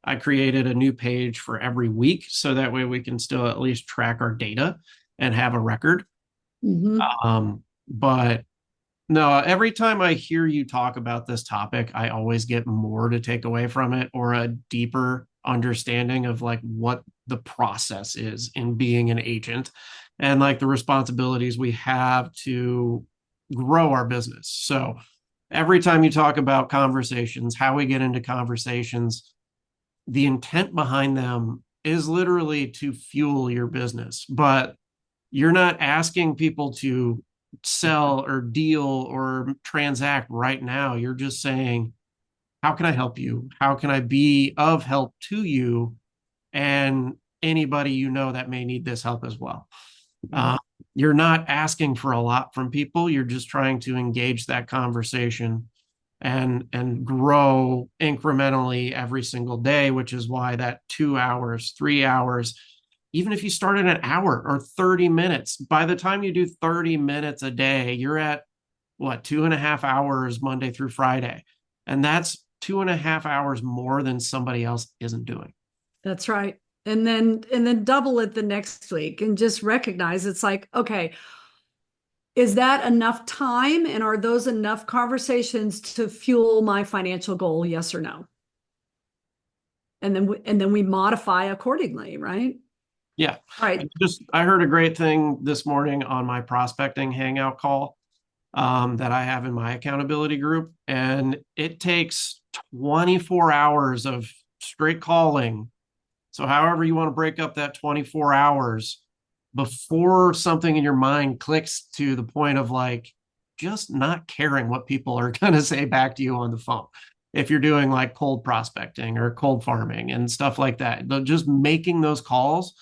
I created a new page for every week, so that way we can still at least track our data and have a record. But no, every time I hear you talk about this topic, I always get more to take away from it, or a deeper understanding of like what the process is in being an agent, and like the responsibilities we have to grow our business. So every time you talk about conversations, how we get into conversations, the intent behind them is literally to fuel your business, but you're not asking people to sell or deal or transact right now. You're just saying, how can I help you? How can I be of help to you and anybody you know that may need this help as well? You're not asking for a lot from people. You're just trying to engage that conversation and grow incrementally every single day, which is why that 2 hours, 3 hours, even if you start at an hour or 30 minutes, by the time you do 30 minutes a day, you're at what, 2.5 hours Monday through Friday. And that's 2.5 hours more than somebody else isn't doing. That's right. And then double it the next week and just recognize it's like, okay, is that enough time? And are those enough conversations to fuel my financial goal? Yes or no? And then we modify accordingly, right? Yeah. Right. I heard a great thing this morning on my prospecting hangout call that I have in my accountability group. And it takes 24 hours of straight calling. So however you want to break up that 24 hours before something in your mind clicks to the point of like just not caring what people are going to say back to you on the phone. If you're doing like cold prospecting or cold farming and stuff like that, just making those calls,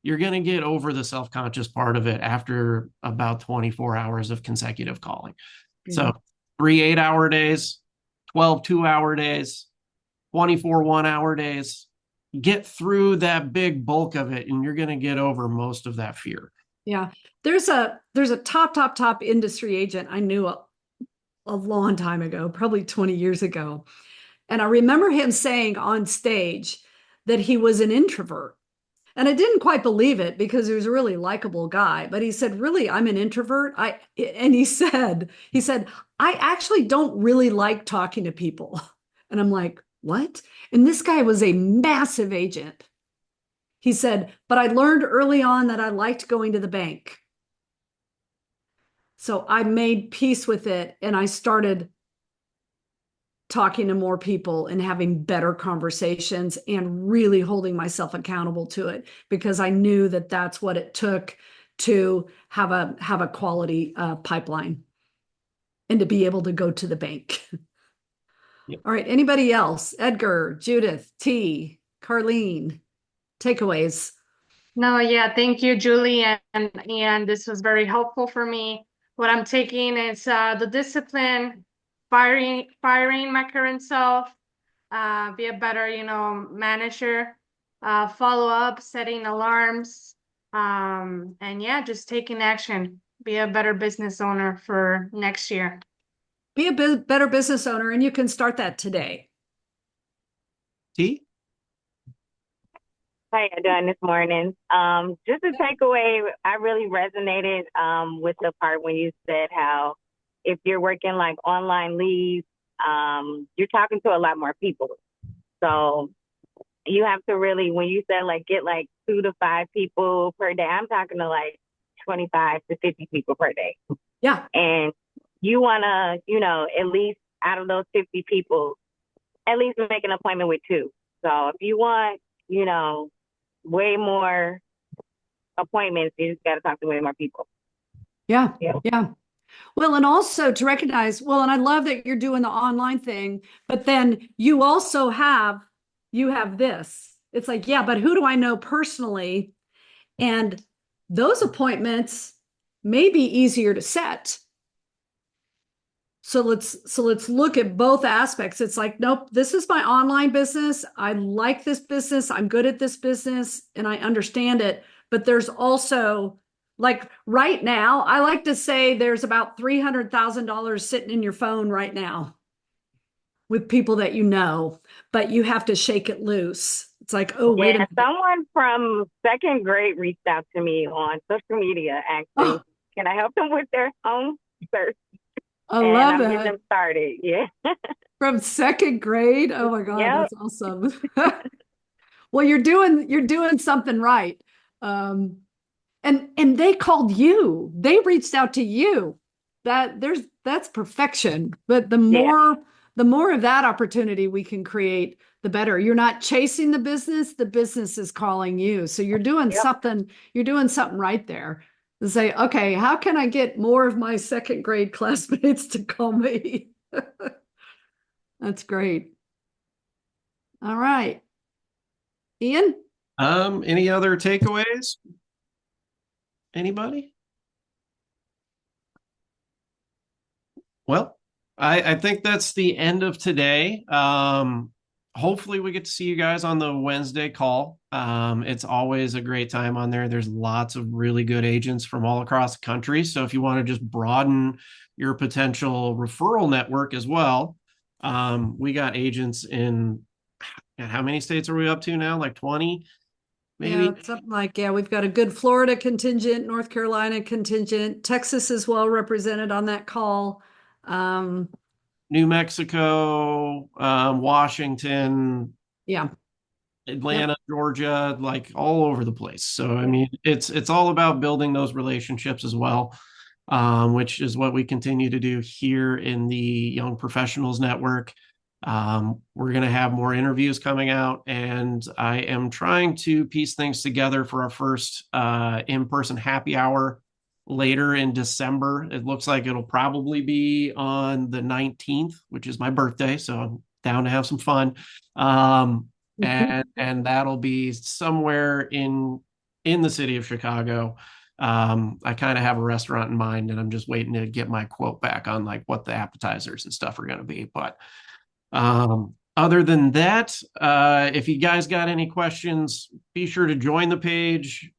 you're going to get over the self-conscious part of it after about 24 hours of consecutive calling. So 3 8-hour days, 12 2-hour days, 24 1-hour days. Get through that big bulk of it and you're going to get over most of that fear. Yeah. There's a top industry agent I knew a long time ago, probably 20 years ago. And I remember him saying on stage that he was an introvert. And I didn't quite believe it because he was a really likable guy. But he said, really, I'm an introvert. He said, I actually don't really like talking to people. And I'm like, what? And this guy was a massive agent. He said, but I learned early on that I liked going to the bank. So I made peace with it and I started talking to more people and having better conversations and really holding myself accountable to it because I knew that that's what it took to have a quality pipeline and to be able to go to the bank. Yep. All right, anybody else? Edgar, Judith, T, Carlene, takeaways. No, yeah, thank you, Julie, and this was very helpful for me. What I'm taking is the discipline, firing my current self, be a better, manager, follow up, setting alarms, and yeah, just taking action, be a better business owner for next year. Be a better business owner, and you can start that today. T? How you doing this morning? Just a takeaway, I really resonated with the part when you said how if you're working like online leads, you're talking to a lot more people. So you have to really, when you said like get like 2 to 5 people per day, I'm talking to like 25 to 50 people per day. Yeah. And you want to, at least out of those 50 people, at least make an appointment with 2. So if you want, way more appointments, you just got to talk to way more people. Yeah. Well, and also to recognize, and I love that you're doing the online thing, but then you also have this. It's like, yeah, but who do I know personally? And those appointments may be easier to set. So let's look at both aspects. It's like, nope, this is my online business. I like this business. I'm good at this business and I understand it. But there's also, like right now, I like to say there's about $300,000 sitting in your phone right now with people that you know, but you have to shake it loose. It's like, oh, wait a minute. Someone from 2nd grade reached out to me on social media asking, can I help them with their home search? I love it. Getting them started. Yeah. From 2nd grade. Oh my God, That's awesome. Well, you're doing something right. And they called you. They reached out to you. That's perfection. But the more of that opportunity we can create, the better. You're not chasing the business is calling you. So you're doing something right there. To say, okay, how can I get more of my 2nd grade classmates to call me? That's great. All right. Ian? Any other takeaways? Anybody? Well, I think that's the end of today. Hopefully we get to see you guys on the Wednesday call. It's always a great time on there. There's lots of really good agents from all across the country. So if you want to just broaden your potential referral network as well, we got agents in, how many states are we up to now? Like 20? Maybe? Yeah, something like, we've got a good Florida contingent, North Carolina contingent, Texas is well represented on that call. New Mexico, Washington, Atlanta, Georgia, like all over the place. So, I mean, it's all about building those relationships as well, which is what we continue to do here in the Young Professionals Network. We're going to have more interviews coming out, and I am trying to piece things together for our first in-person happy hour later in December. It looks like it'll probably be on the 19th, which is my birthday. So I'm down to have some fun. And that'll be somewhere in the city of Chicago. I kind of have a restaurant in mind, and I'm just waiting to get my quote back on like what the appetizers and stuff are going to be. But other than that, if you guys got any questions, be sure to join the page,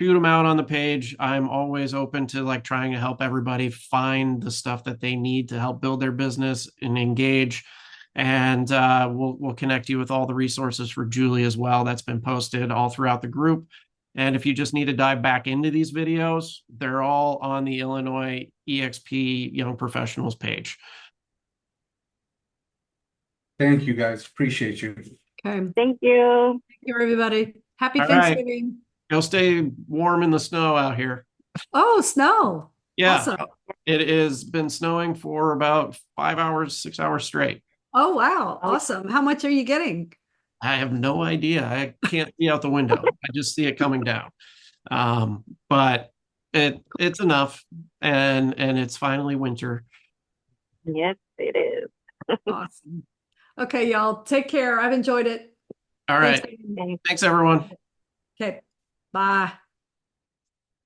shoot them out on the page. I'm always open to like trying to help everybody find the stuff that they need to help build their business and engage. And we'll connect you with all the resources for Julie as well. That's been posted all throughout the group. And if you just need to dive back into these videos, they're all on the Illinois EXP Young Professionals page. Thank you, guys. Appreciate you. Okay. Thank you. Thank you, everybody. Happy All Thanksgiving. Go stay warm in the snow out here. Oh, snow. Yeah, Awesome. it has been snowing for about 5 hours, 6 hours straight. Oh, wow. Oh, Awesome. How much are you getting? I have no idea. I can't see out the window. I just see it coming down. But it's enough, and it's finally winter. yes, it is. Awesome. Okay, y'all. Take care. I've enjoyed it. All Thanks. right. Thanks, everyone. Okay. Bye.